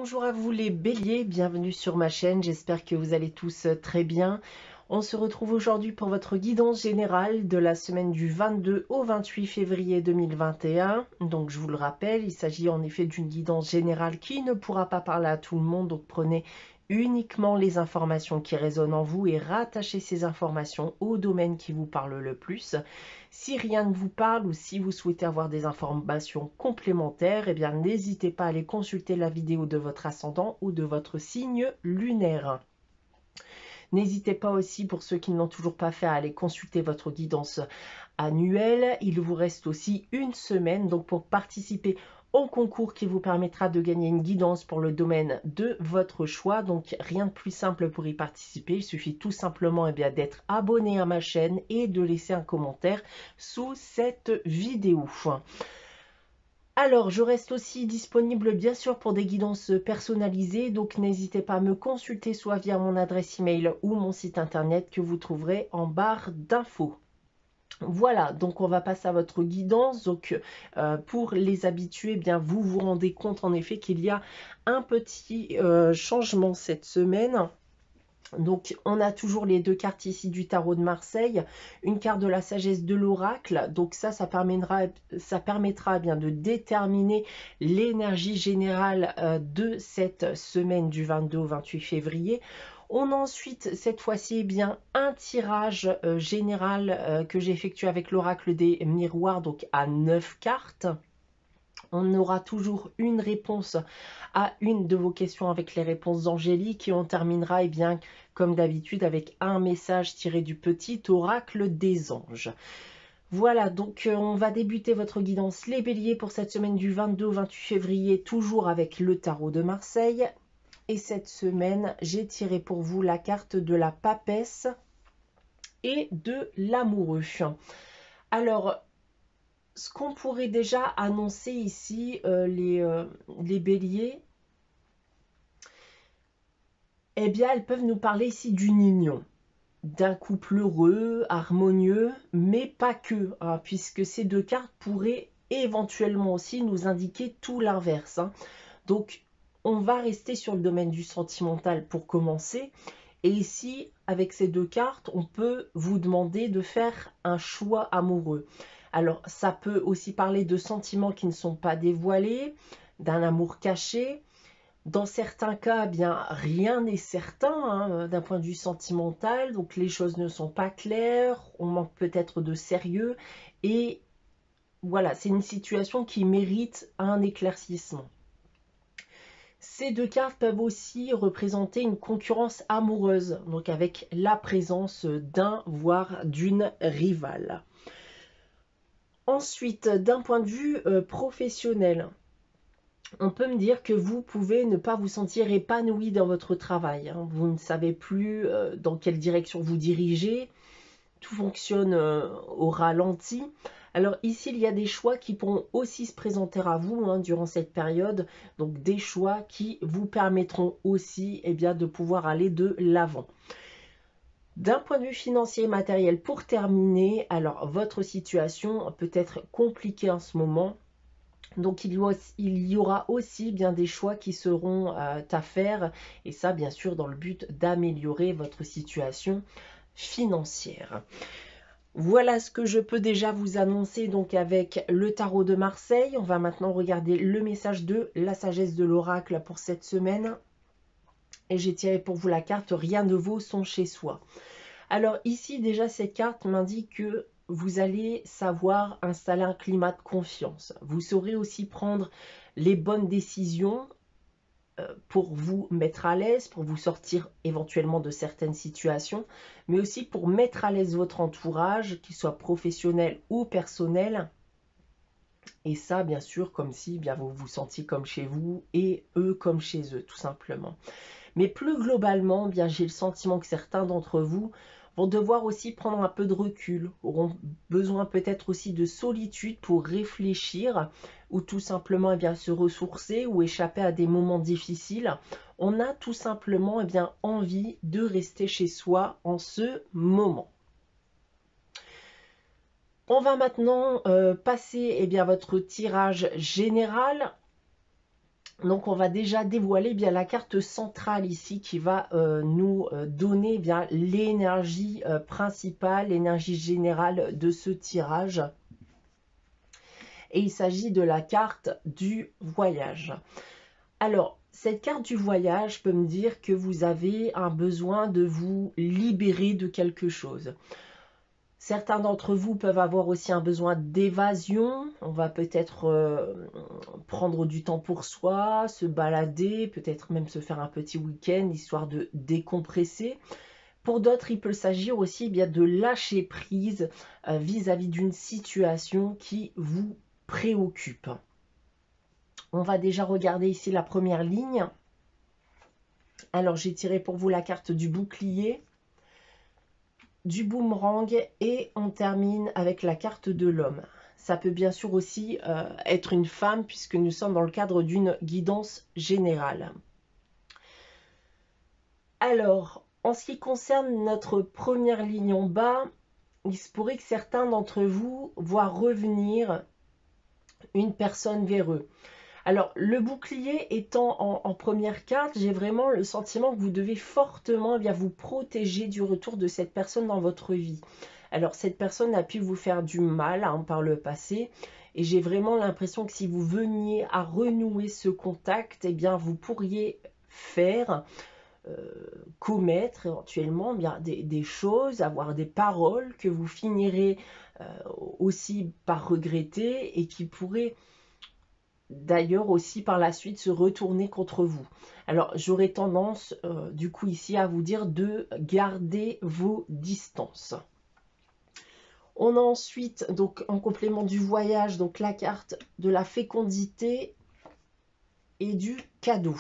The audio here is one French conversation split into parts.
Bonjour à vous les béliers, bienvenue sur ma chaîne, j'espère que vous allez tous très bien. On se retrouve aujourd'hui pour votre guidance générale de la semaine du 22 au 28 février 2021. Donc je vous le rappelle, il s'agit en effet d'une guidance générale qui ne pourra pas parler à tout le monde, donc prenez uniquement les informations qui résonnent en vous et rattachez ces informations au domaine qui vous parle le plus. Si rien ne vous parle ou si vous souhaitez avoir des informations complémentaires, eh bien n'hésitez pas à aller consulter la vidéo de votre ascendant ou de votre signe lunaire. N'hésitez pas aussi, pour ceux qui ne l'ont toujours pas fait, à aller consulter votre guidance annuelle. Il vous reste aussi une semaine donc pour participer au concours qui vous permettra de gagner une guidance pour le domaine de votre choix. Donc rien de plus simple pour y participer, il suffit tout simplement d'être abonné à ma chaîne et de laisser un commentaire sous cette vidéo. Alors, je reste aussi disponible bien sûr pour des guidances personnalisées, donc n'hésitez pas à me consulter soit via mon adresse email ou mon site internet que vous trouverez en barre d'infos. Voilà, donc on va passer à votre guidance. Donc pour les habitués, eh bien vous vous rendez compte en effet qu'il y a un petit changement cette semaine. Donc on a toujours les deux cartes ici du tarot de Marseille, une carte de la sagesse de l'oracle. Donc ça permettra bien de déterminer l'énergie générale de cette semaine du 22 au 28 février. On a ensuite cette fois-ci bien un tirage général que j'ai effectué avec l'oracle des miroirs, donc à 9 cartes. On aura toujours une réponse à une de vos questions avec les réponses angéliques et on terminera bien comme d'habitude avec un message tiré du petit oracle des anges. Voilà, donc on va débuter votre guidance les béliers pour cette semaine du 22 au 28 février, toujours avec le tarot de Marseille. Et cette semaine, j'ai tiré pour vous la carte de la papesse et de l'amoureux. Alors, ce qu'on pourrait déjà annoncer ici, les béliers, eh bien, elles peuvent nous parler ici d'une union, d'un couple heureux, harmonieux, mais pas que, hein, puisque ces deux cartes pourraient éventuellement aussi nous indiquer tout l'inverse. Donc, on va rester sur le domaine du sentimental pour commencer. Et ici, avec ces deux cartes, on peut vous demander de faire un choix amoureux. Alors, ça peut aussi parler de sentiments qui ne sont pas dévoilés, d'un amour caché. Dans certains cas, bien, rien n'est certain d'un point de vue sentimental. Donc, les choses ne sont pas claires, on manque peut-être de sérieux. Et voilà, c'est une situation qui mérite un éclaircissement. Ces deux cartes peuvent aussi représenter une concurrence amoureuse, donc avec la présence d'un voire d'une rivale. Ensuite, d'un point de vue professionnel, on peut me dire que vous pouvez ne pas vous sentir épanoui dans votre travail. Vous ne savez plus dans quelle direction vous dirigez. Tout fonctionne au ralenti. Alors ici, il y a des choix qui pourront aussi se présenter à vous durant cette période. Donc des choix qui vous permettront aussi de pouvoir aller de l'avant. D'un point de vue financier et matériel, pour terminer, alors votre situation peut être compliquée en ce moment. Donc il y aura aussi bien des choix qui seront à faire. Et ça, bien sûr, dans le but d'améliorer votre situation financière. Voilà ce que je peux déjà vous annoncer donc avec le tarot de Marseille. On va maintenant regarder le message de la sagesse de l'oracle pour cette semaine. Et j'ai tiré pour vous la carte « Rien ne vaut son chez soi ». Alors ici déjà cette carte m'indique que vous allez savoir installer un climat de confiance. Vous saurez aussi prendre les bonnes décisions pour vous mettre à l'aise, pour vous sortir éventuellement de certaines situations, mais aussi pour mettre à l'aise votre entourage, qu'il soit professionnel ou personnel. Et ça, bien sûr, comme si vous vous sentiez comme chez vous et eux comme chez eux, tout simplement. Mais plus globalement, j'ai le sentiment que certains d'entre vous vont devoir aussi prendre un peu de recul, auront besoin peut-être aussi de solitude pour réfléchir ou tout simplement se ressourcer ou échapper à des moments difficiles. On a tout simplement envie de rester chez soi en ce moment. On va maintenant passer à votre tirage général. Donc on va déjà dévoiler bien la carte centrale ici qui va nous donner bien l'énergie principale, l'énergie générale de ce tirage. Et il s'agit de la carte du voyage. Alors, cette carte du voyage peut me dire que vous avez un besoin de vous libérer de quelque chose. Certains d'entre vous peuvent avoir aussi un besoin d'évasion. On va peut-être prendre du temps pour soi, se balader, peut-être même se faire un petit week-end, histoire de décompresser. Pour d'autres, il peut s'agir aussi bien de lâcher prise vis-à-vis d'une situation qui vous préoccupe. On va déjà regarder ici la première ligne. Alors, j'ai tiré pour vous la carte du bouclier, du boomerang et on termine avec la carte de l'homme. Ça peut bien sûr aussi être une femme puisque nous sommes dans le cadre d'une guidance générale. Alors, en ce qui concerne notre première ligne en bas, il se pourrait que certains d'entre vous voient revenir une personne vers eux. Alors, le bouclier étant en première carte, j'ai vraiment le sentiment que vous devez fortement vous protéger du retour de cette personne dans votre vie. Alors, cette personne a pu vous faire du mal par le passé. Et j'ai vraiment l'impression que si vous veniez à renouer ce contact, vous pourriez faire, commettre éventuellement des choses, avoir des paroles que vous finirez aussi par regretter et qui pourraient d'ailleurs aussi par la suite se retourner contre vous. Alors j'aurais tendance du coup ici à vous dire de garder vos distances. On a ensuite donc en complément du voyage donc la carte de la fécondité et du cadeau.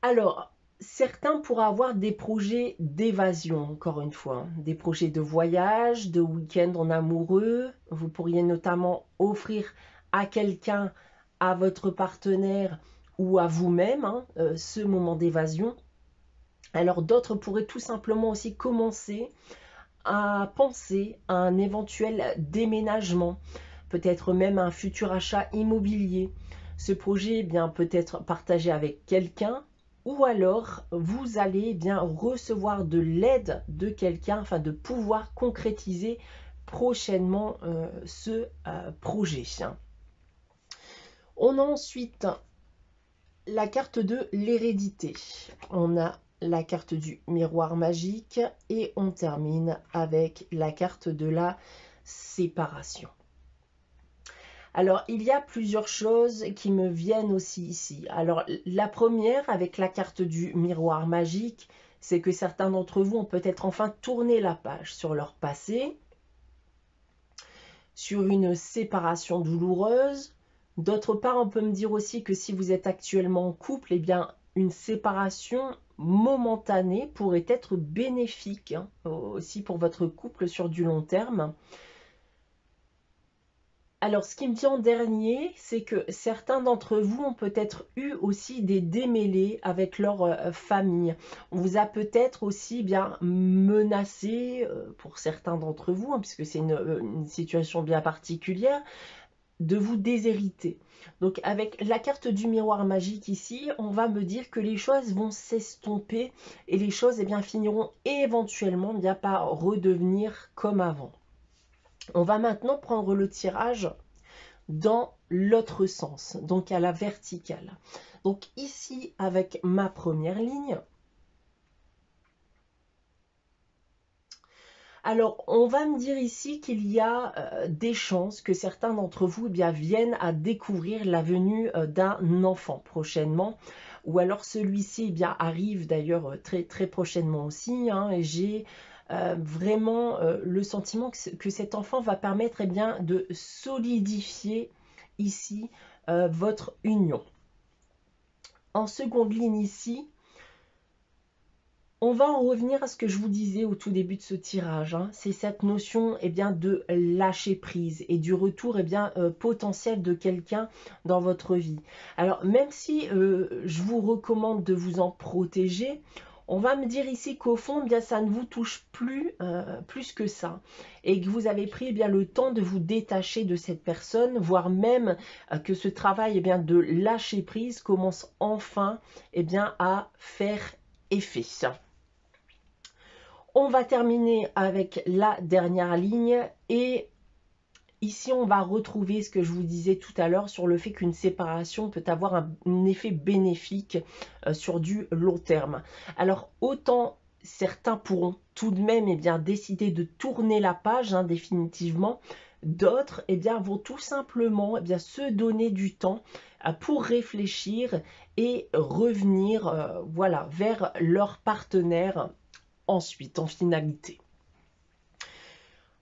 Alors certains pourraient avoir des projets d'évasion, encore une fois, des projets de voyage, de week-end en amoureux. Vous pourriez notamment offrir à quelqu'un, à votre partenaire ou à vous-même ce moment d'évasion. Alors d'autres pourraient tout simplement aussi commencer à penser à un éventuel déménagement, peut-être même un futur achat immobilier. Ce projet peut être partagé avec quelqu'un, ou alors vous allez recevoir de l'aide de quelqu'un afin de pouvoir concrétiser prochainement ce projet. On a ensuite la carte de l'hérédité. On a la carte du miroir magique et on termine avec la carte de la séparation. Alors, il y a plusieurs choses qui me viennent aussi ici. Alors, la première, avec la carte du miroir magique, c'est que certains d'entre vous ont peut-être enfin tourné la page sur leur passé, sur une séparation douloureuse. D'autre part, on peut me dire aussi que si vous êtes actuellement en couple, une séparation momentanée pourrait être bénéfique aussi pour votre couple sur du long terme. Alors, ce qui me vient en dernier, c'est que certains d'entre vous ont peut-être eu aussi des démêlés avec leur famille. On vous a peut-être aussi menacé, pour certains d'entre vous, puisque c'est une situation bien particulière, de vous déshériter. Donc, avec la carte du miroir magique ici, on va me dire que les choses vont s'estomper et les choses finiront éventuellement par redevenir comme avant. On va maintenant prendre le tirage dans l'autre sens, donc à la verticale. Donc ici, avec ma première ligne, alors on va me dire ici qu'il y a des chances que certains d'entre vous viennent à découvrir la venue d'un enfant prochainement, ou alors celui-ci arrive d'ailleurs très très prochainement aussi, et j'ai vraiment le sentiment que cet enfant va permettre de solidifier ici votre union. En seconde ligne ici, on va en revenir à ce que je vous disais au tout début de ce tirage. C'est cette notion de lâcher prise et du retour potentiel de quelqu'un dans votre vie. Alors même si je vous recommande de vous en protéger, On va me dire ici qu'au fond, eh bien, ça ne vous touche plus plus que ça et que vous avez pris eh bien, le temps de vous détacher de cette personne, voire même que ce travail eh bien, de lâcher prise commence enfin eh bien, à faire effet. On va terminer avec la dernière ligne et ici, on va retrouver ce que je vous disais tout à l'heure sur le fait qu'une séparation peut avoir un effet bénéfique sur du long terme. Alors, autant certains pourront tout de même eh bien, décider de tourner la page définitivement, d'autres eh bien, vont tout simplement eh bien, se donner du temps pour réfléchir et revenir voilà, vers leur partenaire ensuite, en finalité.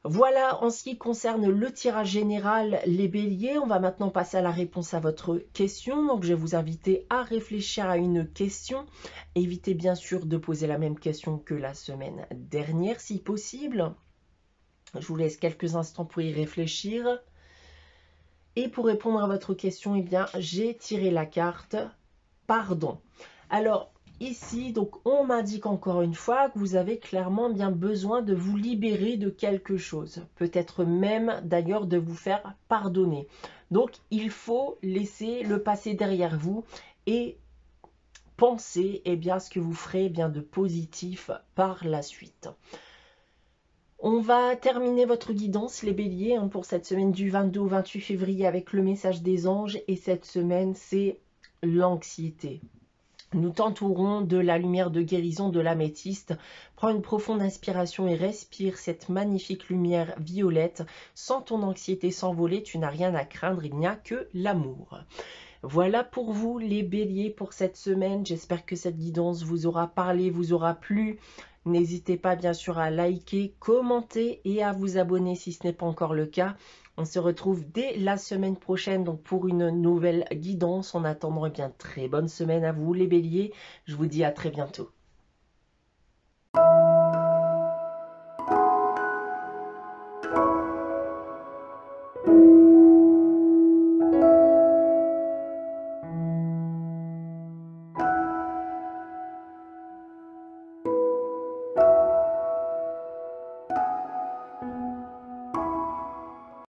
Voilà en ce qui concerne le tirage général, les béliers. On va maintenant passer à la réponse à votre question. Donc, je vais vous inviter à réfléchir à une question. Évitez bien sûr de poser la même question que la semaine dernière, si possible. Je vous laisse quelques instants pour y réfléchir. Et pour répondre à votre question, eh bien, j'ai tiré la carte « Pardon ». Alors, ici, donc, on m'indique encore une fois que vous avez clairement bien besoin de vous libérer de quelque chose. Peut-être même, d'ailleurs, de vous faire pardonner. Donc, il faut laisser le passé derrière vous et penser eh bien, ce que vous ferez eh bien, de positif par la suite. On va terminer votre guidance, les béliers, pour cette semaine du 22 au 28 février avec le message des anges. Et cette semaine, c'est l'anxiété. Nous t'entourons de la lumière de guérison de l'améthyste. Prends une profonde inspiration et respire cette magnifique lumière violette. Sans ton anxiété s'envoler, tu n'as rien à craindre, il n'y a que l'amour. Voilà pour vous les béliers pour cette semaine. J'espère que cette guidance vous aura parlé, vous aura plu. N'hésitez pas bien sûr à liker, commenter et à vous abonner si ce n'est pas encore le cas. On se retrouve dès la semaine prochaine donc pour une nouvelle guidance. En attendant, eh bien, très bonne semaine à vous les béliers. Je vous dis à très bientôt.